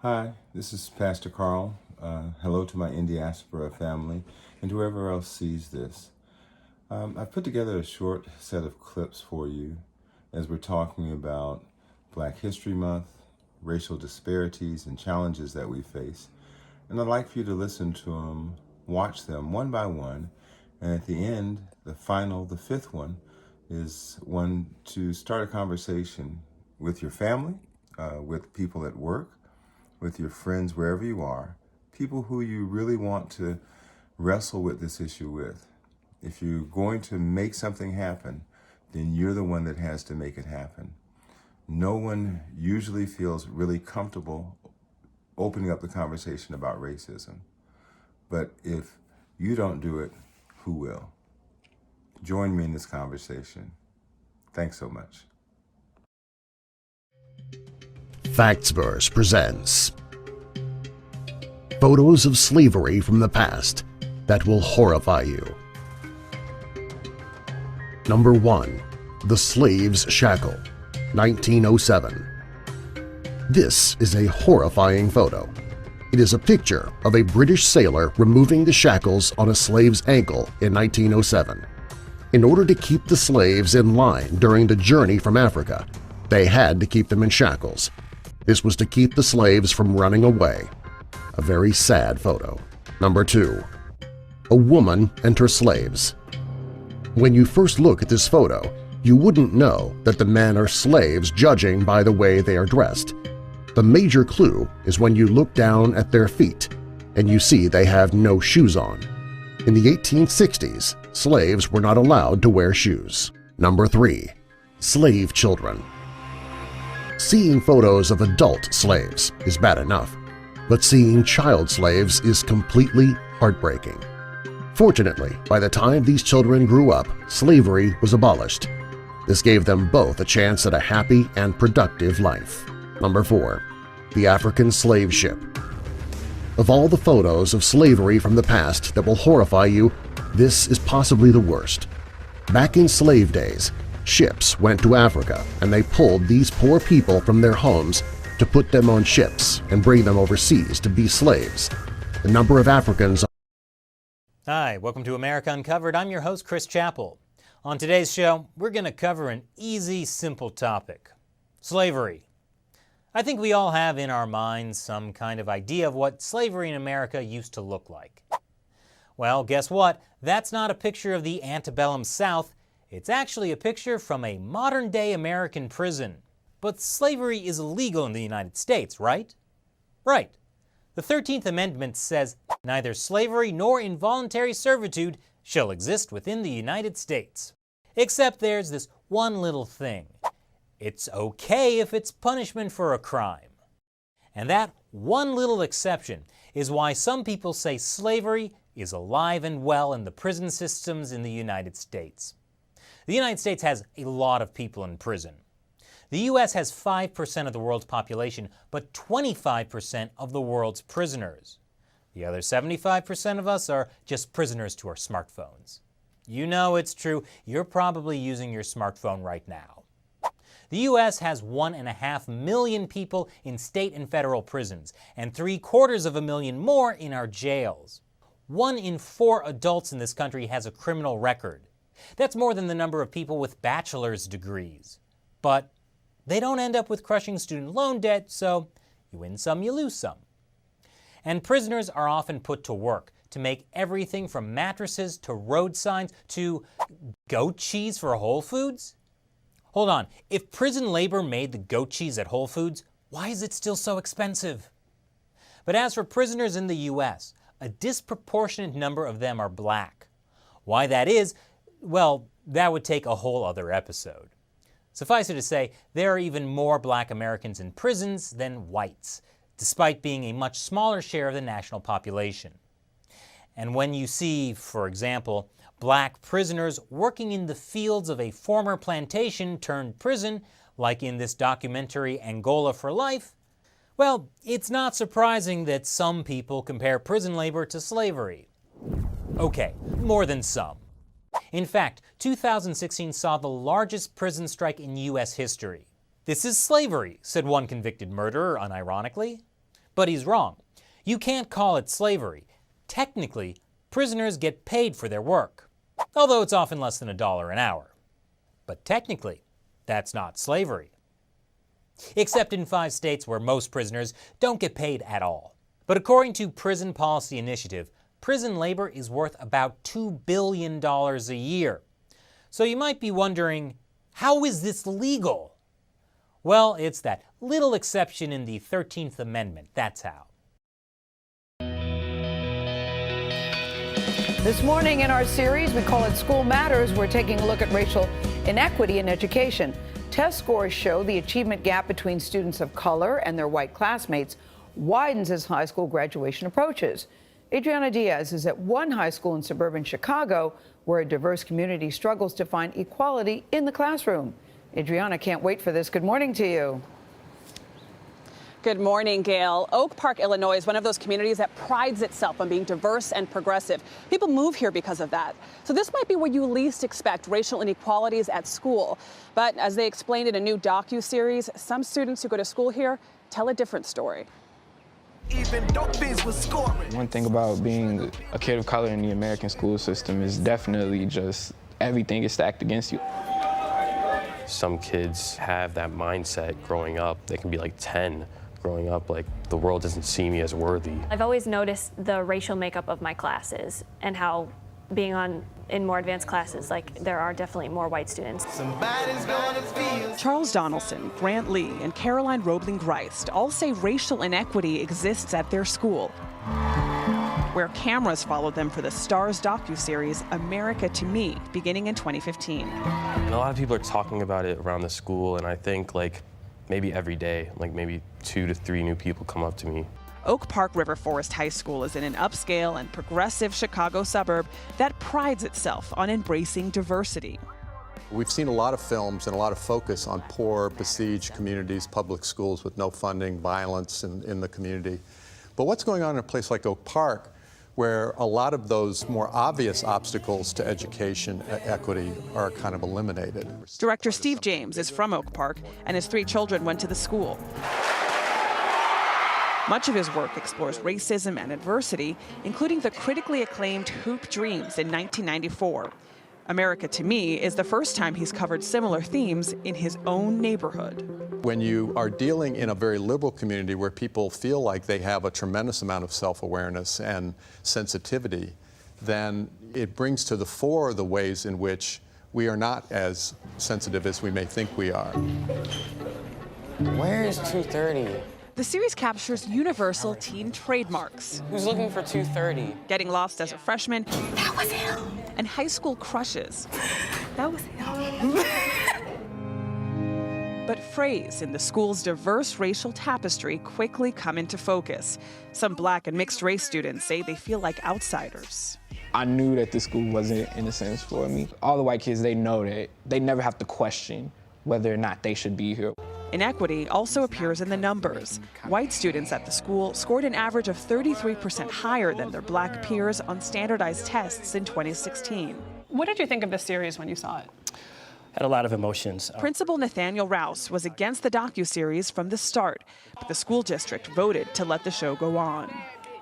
Hi, this is Pastor Carl. Hello to my Indiaspora family and whoever else sees this. I've put together a short set of clips for you as we're talking about Black History Month, racial disparities, and challenges that we face. And I'd like for you to listen to them, watch them one by one, and at the end, the fifth one, is one to start a conversation with your family, with people at work, with your friends wherever you are, people who you really want to wrestle with this issue with. If you're going to make something happen, then you're the one that has to make it happen. No one usually feels really comfortable opening up the conversation about racism. But if you don't do it, who will? Join me in this conversation. Thanks so much. Factsverse presents Photos of Slavery from the Past That Will Horrify You. Number 1. The Slave's Shackle, 1907. This is a horrifying photo. It is a picture of a British sailor removing the shackles on a slave's ankle in 1907. In order to keep the slaves in line during the journey from Africa, they had to keep them in shackles. This was to keep the slaves from running away. A very sad photo. Number 2. A Woman and Her Slaves. When you first look at this photo, you wouldn't know that the men are slaves judging by the way they are dressed. The major clue is when you look down at their feet and you see they have no shoes on. In the 1860s, slaves were not allowed to wear shoes. Number 3. Slave Children. Seeing photos of adult slaves is bad enough, but seeing child slaves is completely heartbreaking. Fortunately, by the time these children grew up, slavery was abolished. This gave them both a chance at a happy and productive life. Number 4. The African Slave Ship. Of all the photos of slavery from the past that will horrify you, this is possibly the worst. Back in slave days, ships went to Africa and they pulled these poor people from their homes to put them on ships and bring them overseas to be slaves. The number of Africans. Hi, welcome to America Uncovered. I'm your host, Chris Chappell. On today's show, we're going to cover an easy, simple topic: slavery. I think we all have in our minds some kind of idea of what slavery in America used to look like. Well, guess what? That's not a picture of the antebellum South. It's actually a picture from a modern-day American prison. But slavery is illegal in the United States, right? Right. The 13th Amendment says neither slavery nor involuntary servitude shall exist within the United States. Except there's this one little thing. It's okay if it's punishment for a crime. And that one little exception is why some people say slavery is alive and well in the prison systems in the United States. The United States has a lot of people in prison. The U.S. has 5% of the world's population, but 25% of the world's prisoners. The other 75% of us are just prisoners to our smartphones. You know it's true. You're probably using your smartphone right now. The U.S. has 1.5 million people in state and federal prisons, and 750,000 more in our jails. 1 in 4 adults in this country has a criminal record. That's more than the number of people with bachelor's degrees. But they don't end up with crushing student loan debt, so you win some, you lose some. And prisoners are often put to work to make everything from mattresses to road signs to goat cheese for Whole Foods. Hold on, if prison labor made the goat cheese at Whole Foods, why is it still so expensive? But as for prisoners in the U.S., a disproportionate number of them are black. Why that is, well, that would take a whole other episode. Suffice it to say, there are even more black Americans in prisons than whites, despite being a much smaller share of the national population. And when you see, for example, black prisoners working in the fields of a former plantation turned prison, like in this documentary Angola for Life, well, it's not surprising that some people compare prison labor to slavery. Okay, more than some. In fact, 2016 saw the largest prison strike in U.S. history. "This is slavery," said one convicted murderer unironically. But he's wrong. You can't call it slavery. Technically, prisoners get paid for their work, although it's often less than $1 an hour. But technically, that's not slavery. Except in 5 states where most prisoners don't get paid at all. But according to Prison Policy Initiative, prison labor is worth about $2 billion a year. So you might be wondering, how is this legal? Well, it's that little exception in the 13th Amendment, that's how. This morning in our series, we call it School Matters, we're taking a look at racial inequity in education. Test scores show the achievement gap between students of color and their white classmates widens as high school graduation approaches. Adriana Diaz is at one high school in suburban Chicago where a diverse community struggles to find equality in the classroom. Adriana can't wait for this. Good morning to you. Good morning, Gail. Oak Park, Illinois is one of those communities that prides itself on being diverse and progressive. People move here because of that. So this might be where you least expect racial inequalities at school. But as they explained in a new docu-series, some students who go to school here tell a different story. One thing about being a kid of color in the American school system is definitely just everything is stacked against you. Some kids have that mindset growing up. They can be like 10 growing up, like the world doesn't see me as worthy. I've always noticed the racial makeup of my classes and how being in more advanced classes, like there are definitely more white students. Charles Donaldson, Grant Lee, and Caroline Roebling-Greist all say racial inequity exists at their school, where cameras followed them for the Starz docuseries America to Me, beginning in 2015. And a lot of people are talking about it around the school, and I think like maybe every day, like maybe 2 to 3 new people come up to me. Oak Park River Forest High School is in an upscale and progressive Chicago suburb that prides itself on embracing diversity. We've seen a lot of films and a lot of focus on poor, besieged communities, public schools with no funding, violence in the community. But what's going on in a place like Oak Park, where a lot of those more obvious obstacles to education equity are kind of eliminated? Director Steve James is from Oak Park, and his 3 children went to the school. Much of his work explores racism and adversity, including the critically acclaimed Hoop Dreams in 1994. America to Me is the first time he's covered similar themes in his own neighborhood. When you are dealing in a very liberal community where people feel like they have a tremendous amount of self-awareness and sensitivity, then it brings to the fore the ways in which we are not as sensitive as we may think we are. Where is 230? The series captures universal teen trademarks. Who's looking for 230? Getting lost as a freshman. That was him. And high school crushes. That was him. But frays in the school's diverse racial tapestry quickly come into focus. Some black and mixed race students say they feel like outsiders. I knew that this school wasn't in a sense for me. All the white kids, they know that they never have to question whether or not they should be here. Inequity also appears in the numbers. White students at the school scored an average of 33% higher than their black peers on standardized tests in 2016. What did you think of this series when you saw it? Had a lot of emotions. Principal Nathaniel Rouse was against the docuseries from the start, but the school district voted to let the show go on.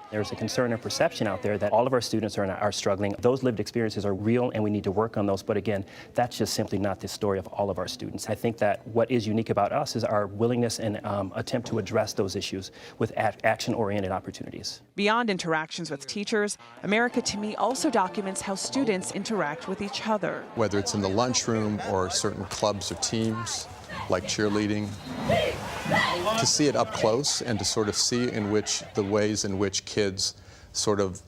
There's a concern and perception out there that all of our students are struggling. Those lived experiences are real and we need to work on those. But again, that's just simply not the story of all of our students. I think that what is unique about us is our willingness and attempt to address those issues with action-oriented opportunities. Beyond interactions with teachers, America to Me also documents how students interact with each other. Whether it's in the lunchroom or certain clubs or teams, like cheerleading, to see it up close and to sort of see the ways in which kids sort of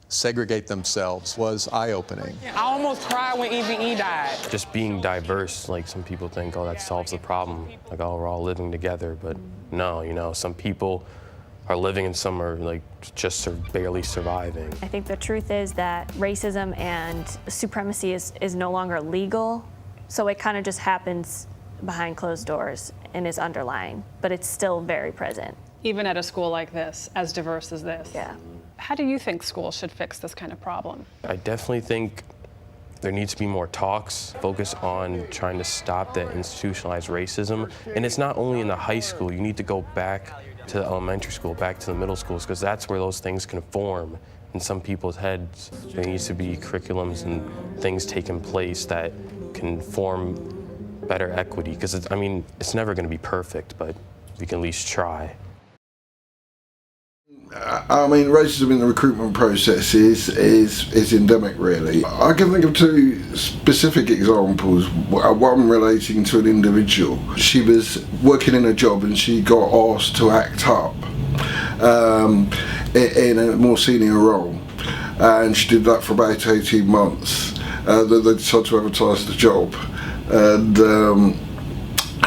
segregate themselves was eye-opening. I almost cried when EVE died. Just being diverse, like some people think, oh, that solves the problem. Like, oh, we're all living together, but no, you know, some people are living and some are like just barely surviving. I think the truth is that racism and supremacy is no longer legal, so it kind of just happens behind closed doors and is underlying, but it's still very present. Even at a school like this, as diverse as this? Yeah. How do you think schools should fix this kind of problem? I definitely think there needs to be more talks, focus on trying to stop that institutionalized racism. And it's not only in the high school, you need to go back to the elementary school, back to the middle schools, because that's where those things can form in some people's heads. There needs to be curriculums and things taking place that can form better equity, because it's never going to be perfect, but we can at least try. Racism in the recruitment process is endemic, really. I can think of two specific examples, one relating to an individual. She was working in a job and she got asked to act up in a more senior role, and she did that for about 18 months. They decided to advertise the job, and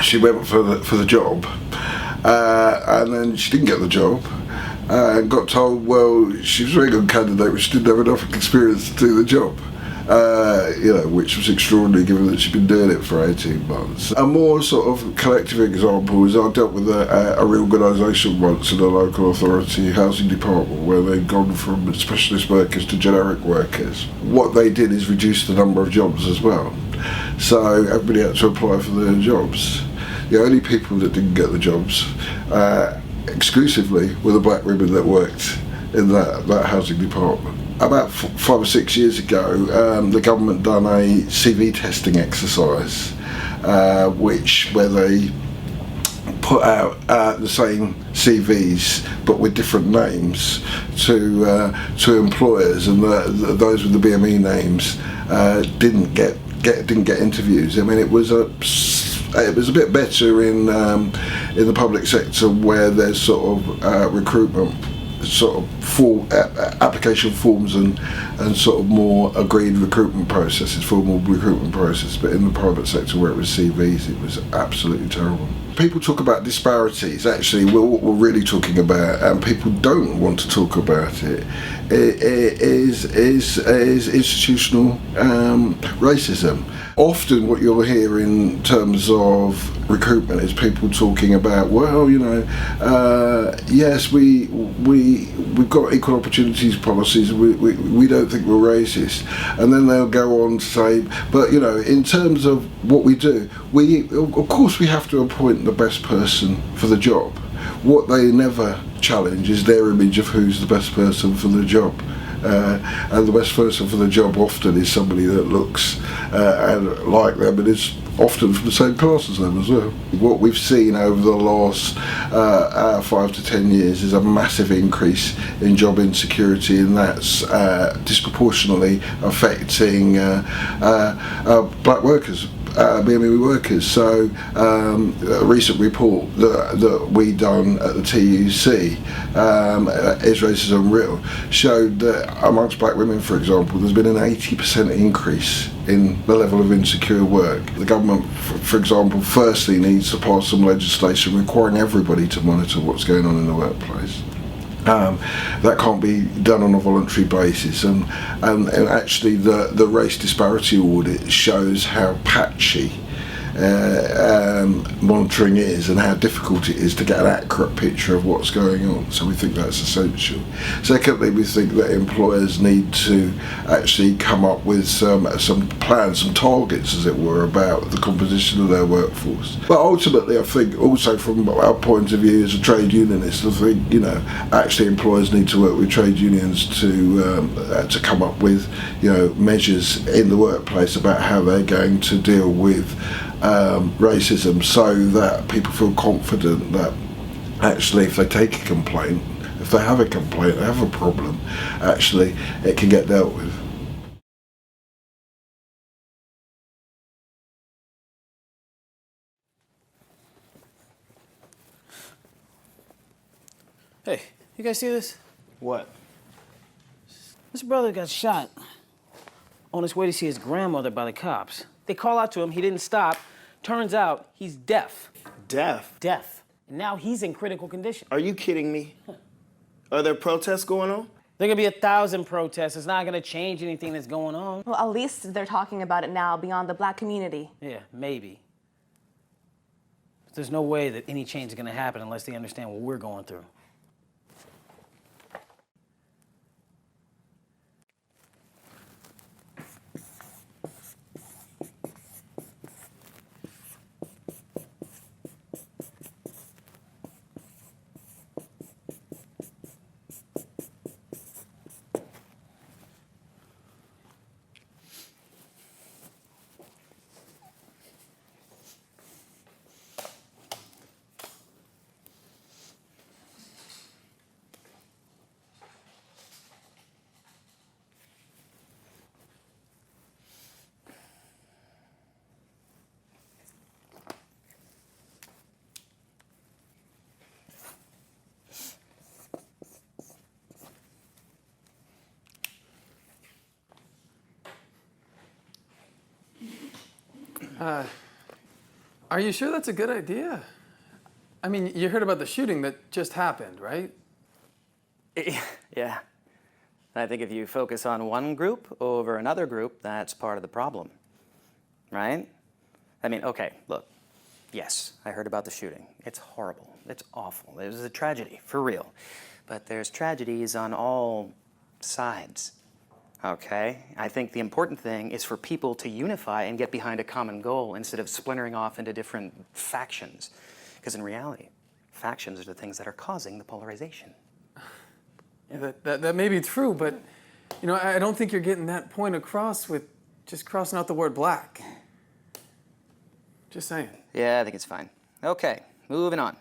she went for the job, and then she didn't get the job. Got told, well, she was a very good candidate, but she didn't have enough experience to do the job. Which was extraordinary given that she'd been doing it for 18 months. A more sort of collective example is I dealt with a reorganisation once in a local authority housing department where they'd gone from specialist workers to generic workers. What they did is reduce the number of jobs as well. So everybody had to apply for their jobs. The only people that didn't get the jobs exclusively were the black women that worked in that housing department. About 5 or 6 years ago, the government done a CV testing exercise, where they put out the same CVs but with different names to employers, and those with the BME names didn't get interviews. It was a bit better in the public sector where there's sort of recruitment sort of application forms and sort of more agreed recruitment processes, formal recruitment process. But in the private sector where it was CVs, it was absolutely terrible. People talk about disparities. Actually, what we're really talking about, and people don't want to talk about it, is institutional racism. Often what you'll hear in terms of recruitment is people talking about, well, yes, we've got equal opportunities policies, we don't think we're racist. And then they'll go on to say, but in terms of what we do, of course we have to appoint the best person for the job. What they never challenge is their image of who's the best person for the job. And the best person for the job often is somebody that looks like them and is often from the same class as them as well. What we've seen over the last 5 to 10 years is a massive increase in job insecurity, and that's disproportionately affecting black workers. BME workers. So a recent report that we done at the TUC, Is Racism Real, showed that amongst black women, for example, there's been an 80% increase in the level of insecure work. The government, for example, firstly needs to pass some legislation requiring everybody to monitor what's going on in the workplace. That can't be done on a voluntary basis, and actually the race disparity audit shows how patchy monitoring is and how difficult it is to get an accurate picture of what's going on. So we think that's essential. Secondly, we think that employers need to actually come up with some plans, some targets, as it were, about the composition of their workforce. But ultimately, I think also from our point of view as a trade unionist, I think actually employers need to work with trade unions to come up with measures in the workplace about how they're going to deal with racism, so that people feel confident that actually if they take a complaint, if they have a complaint, they have a problem, actually it can get dealt with. Hey, you guys see this? What? This brother got shot on his way to see his grandmother by the cops. They call out to him, he didn't stop. Turns out he's deaf. Deaf? Deaf. And now he's in critical condition. Are you kidding me? Are there protests going on? There could be 1,000 protests. It's not gonna change anything that's going on. Well, at least they're talking about it now beyond the black community. Yeah, maybe. But there's no way that any change is gonna happen unless they understand what we're going through. Are you sure that's a good idea? I mean, you heard about the shooting that just happened, right? Yeah. I think if you focus on one group over another group, that's part of the problem, right? I mean, okay, look, yes, I heard about the shooting. It's horrible. It's awful. It was a tragedy, for real. But there's tragedies on all sides, okay? I think the important thing is for people to unify and get behind a common goal instead of splintering off into different factions. Because in reality, factions are the things that are causing the polarization. Yeah, that may be true, but you know, I don't think you're getting that point across with just crossing out the word black. Just saying. Yeah, I think it's fine. Okay, moving on.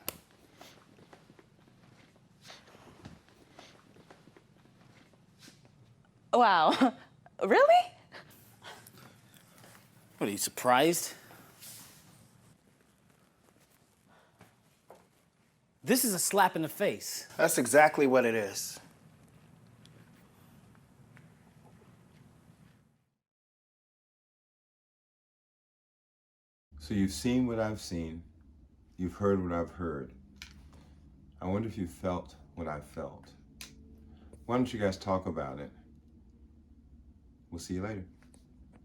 Wow. Really? What, are you surprised? This is a slap in the face. That's exactly what it is. So you've seen what I've seen. You've heard what I've heard. I wonder if you felt what I felt. Why don't you guys talk about it? We'll see you later.